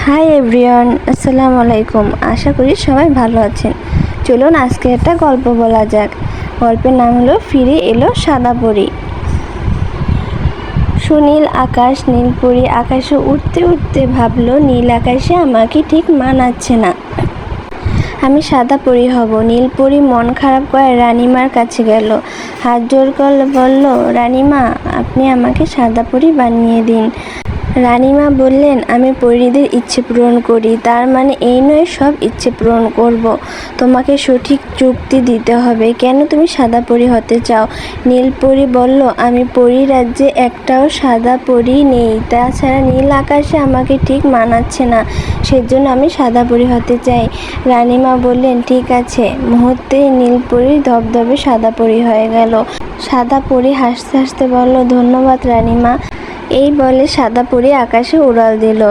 Hi everyone, আসসালামু আলাইকুম। আশা করি সবাই ভালো আছেন। চলুন আজকে একটা গল্প বলা যাক। গল্পের নাম হলো ফিরে এলো সাদা পরী। সুনীল আকাশ, নীলপরী আকাশে উঠতে উঠতে ভাবলো নীল আকাশে আমাকে ঠিক মানাচ্ছে না, আমি সাদা পরী হব। নীলপরী মন খারাপ করে রানীমার কাছে গেল, হাত জোর করে বলল, রানীমা আপনি আমাকে সাদা পরী বানিয়ে দিন। রানীমা বললেন, আমি পরীদের ইচ্ছে পূরণ করি, তার মানে এই নয় সব ইচ্ছে পূরণ করব। তোমাকে সঠিক যুক্তি দিতে হবে, কেন তুমি সাদা পরী হতে চাও। নীলপরী বলল, আমি পরী রাজ্যে একটাও সাদা পরী নেই, তাছাড়া নীল আকাশে আমাকে ঠিক মানাচ্ছে না, সেজন্য আমি সাদা পরী হতে চাই। রানীমা বললেন, ঠিক আছে। মুহূর্তেই নীলপরী ধবধবে সাদা পরী হয়ে গেল। সাদা পরী হাসতে হাসতে বলল, ধন্যবাদ রানীমা। এই বলে সাদা পরী আকাশে উড়াল দিল।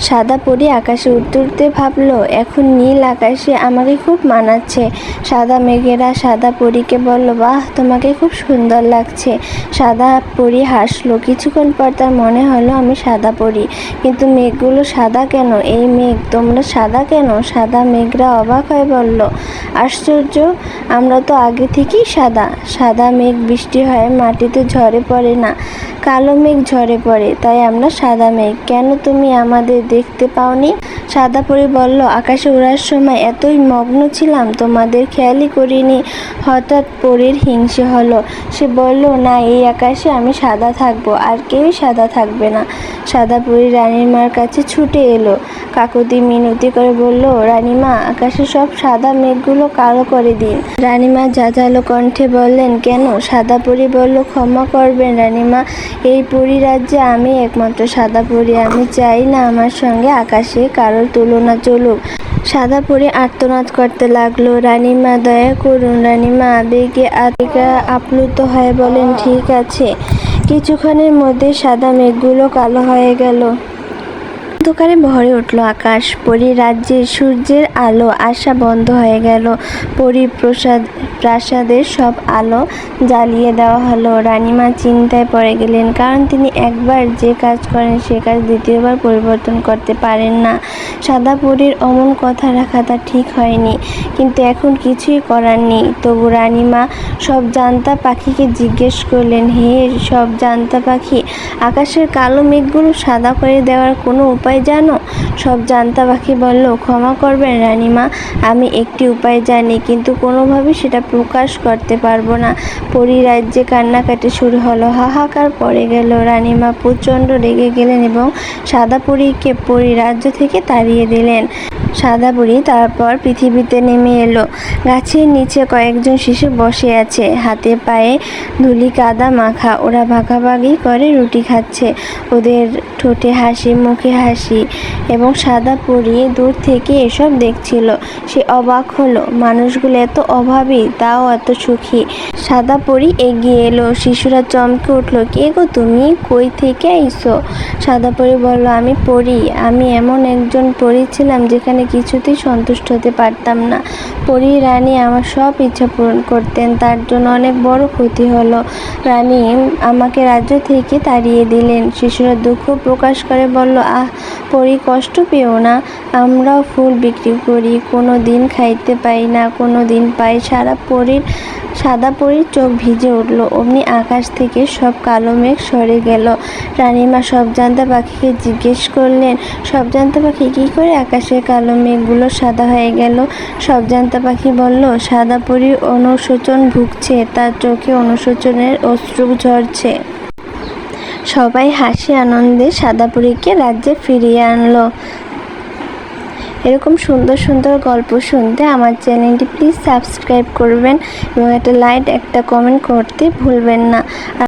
সাদা পরী আকাশে উঠতে উঠতে ভাবল, এখন নীল আকাশে আমাকে খুব মানাচ্ছে। সাদা মেঘেরা সাদা পরীকে বলল, বাহ তোমাকে খুব সুন্দর লাগছে। সাদা পরী হাসলো। কিছুক্ষণ পর তার মনে হলো, আমি সাদা পরী, কিন্তু মেঘগুলো সাদা কেন? এই মেঘ তোমরা সাদা কেন? সাদা মেঘরা অবাক হয়ে বলল, আশ্চর্য, আমরা তো আগে থেকেই সাদা। সাদা মেঘ বৃষ্টি হয় মাটিতে ঝরে পড়ে না, কালো মেঘ ঝরে পড়ে, তাই আমরা সাদা মেঘ। কেন তুমি আমাদের দেখতে পাওনি? সাদা পরী বলল, আকাশে ওড়ার সময় এতই মগ্ন ছিলাম তোমাদের খেয়ালই করিনি। হঠাৎ পরীর হিংসে হলো। সে বলল, না, এই আকাশে আমি সাদা থাকবো, আর কেউই সাদা থাকবে না। সাদা পরী রানীমার কাছে ছুটে এলো, কাকুতি মিনতি করে বলল, রানীমা আকাশে সব সাদা মেঘগুলো কালো করে দিন। রানীমা ঝাঁঝালো কণ্ঠে বললেন, কেন? সাদা পরী বলল, ক্ষমা করবেন রানীমা, এই পরী রাজ্যে আমি একমাত্র সাদা পরী, আমি চাই না আমার সঙ্গে আকাশে কারোর তুলনা চলুক। সাদা পরী আর্তনাদ করতে লাগলো, রানীমা দয়া করুন। রানীমা আবেগে আপ্লুত হয়ে বলেন, ঠিক আছে। কিছুক্ষণের মধ্যে সাদা মেঘগুলো কালো হয়ে গেল। অন্ধকারে ভরে উঠল আকাশ। পরী রাজ্যে সূর্যের আলো আসা বন্ধ হয়ে গেল। পরী প্রাসাদের সব আলো জ্বালিয়ে দেওয়া হলো। রানীমা চিন্তায় পড়ে গেলেন, কারণ তিনি একবার যে কাজ করেন সে কাজ দ্বিতীয়বার পরিবর্তন করতে পারেন না। সাদা পরীর অমন কথা রাখা তার ঠিক হয়নি, কিন্তু এখন কিছুই করার নেই। তবু রানীমা সব জান্তা পাখিকে জিজ্ঞেস করলেন, হে সব জান্তা পাখি, আকাশের কালো মেঘগুলো সাদা করে দেওয়ার কোনো উপায় জানো? সব জান্তা পাখি বলল, ক্ষমা করবেন রানীমা, আমি একটি উপায় জানি, কিন্তু কোনোভাবেই সেটা প্রকাশ করতে পারবো না। পরী রাজ্যে কান্নাকাটি শুরু হলো, হাহাকার পড়ে গেল। রানীমা প্রচণ্ড রেগে গেলেন এবং সাদা পরীকে পরী রাজ্য থেকে তাড়িয়ে দিলেন। সাদা পরী তারপর পৃথিবীতে নেমে এলো। গাছের নিচে কয়েকজন শিশু বসে আছে, হাতে পায়ে ধুলি কাদা মাখা। ওরা ভাগাভাগি করে রুটি খাচ্ছে, ওদের ঠোঁটে হাসি, মুখে হাসি, এবং সাদা পরী দূর থেকে এসব দেখছিল। সে অবাক হলো, মানুষগুলো এত অভাবী, তাও এত সুখী। সাদা পরী এগিয়ে এলো। শিশুরা চমকে উঠল, কে গো তুমি, কই থেকে আইছো? সাদা পরী বলল, আমি পরী, আমি এমন একজন পরী ছিলাম যেখানে কিছুতেই সন্তুষ্ট হতে পারতাম না। পরী রানী আমার সব ইচ্ছা পূরণ করতেন, তার জন্য অনেক বড় ক্ষতি হলো। রানী আমাকে রাজ্য থেকে তাড়িয়ে দিলেন। শিশুরা দুঃখ প্রকাশ করে বলল, আহ পরী, কষ্ট পেও না, আমরাও ফুল বিক্রি করি, কোনো দিন খাইতে পাই না, কোনো দিন পাই। সাদা পরীর চোখ ভিজে উঠল। অমনি আকাশ থেকে সব কালো মেঘ সরে গেল। রানীমা সব জান্তা পাখিকে জিজ্ঞেস করলেন, সব জান্তা পাখি, কী করে আকাশের কালো মেঘগুলো সাদা হয়ে গেল? সব জান্তা পাখি বলল, সাদা পরী অনুশোচন ভুগছে, তার চোখে অনুশোচনের অশ্রু ঝরছে। সবাই হাসি আনন্দে সাদা পরীকে রাজ্যে ফিরিয়ে আনলো। এরকম সুন্দর সুন্দর গল্প শুনতে আমার চ্যানেলটি প্লিজ সাবস্ক্রাইব করবেন এবং একটা লাইক, একটা কমেন্ট করতে ভুলবেন না।